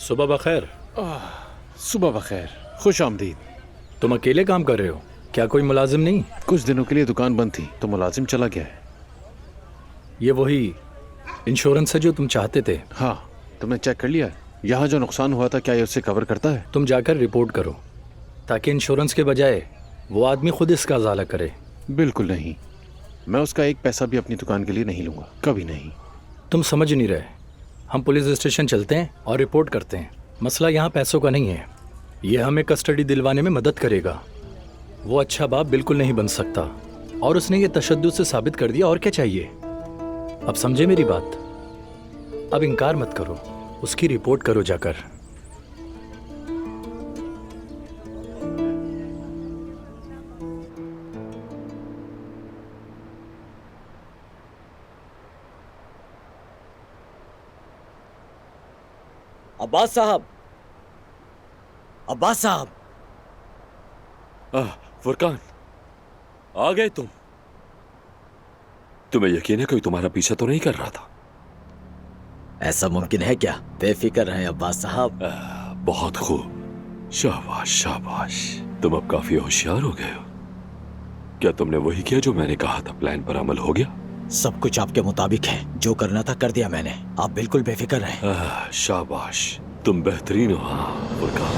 सुबह बखैर। सुबह बखैर, खुश आमदीद। तुम अकेले काम कर रहे हो क्या? कोई मुलाजिम नहीं? कुछ दिनों के लिए दुकान बंद थी तो मुलाजिम चला गया है। ये वही इंश्योरेंस है जो तुम चाहते थे? हाँ, तुमने चेक कर लिया है? यहाँ जो नुकसान हुआ था क्या ये उससे कवर करता है? तुम जाकर रिपोर्ट करो ताकि इंश्योरेंस के बजाय वो आदमी खुद इसका अजाला करे। बिल्कुल नहीं, मैं उसका एक पैसा भी अपनी दुकान के लिए नहीं लूंगा, कभी नहीं। तुम समझ नहीं रहे। हम पुलिस स्टेशन चलते हैं और रिपोर्ट करते हैं। मसला यहाँ पैसों का नहीं है, ये हमें कस्टडी दिलवाने में मदद करेगा। वो अच्छा बाप बिल्कुल नहीं बन सकता और उसने ये तशद्दुद से साबित कर दिया। और क्या चाहिए? अब समझे मेरी बात? अब इनकार मत करो, उसकी रिपोर्ट करो जाकर। अब्बास साहब, अब्बास साहब। फुरकान, आ गए तुम? तुम्हें यकीन है कोई तुम्हारा पीछा तो नहीं कर रहा था? ऐसा मुमकिन है क्या? बेफिक्र रहें अब्बास साहब। बहुत खूब, शाबाश शाबाश। तुम अब काफी होशियार हो गए हो। क्या तुमने वही किया जो मैंने कहा था? प्लान पर अमल हो गया? सब कुछ आपके मुताबिक है, जो करना था कर दिया मैंने। आप बिल्कुल बेफिक्र रहें। शाबाश, तुम बेहतरीन हो। हाँ फुरकान,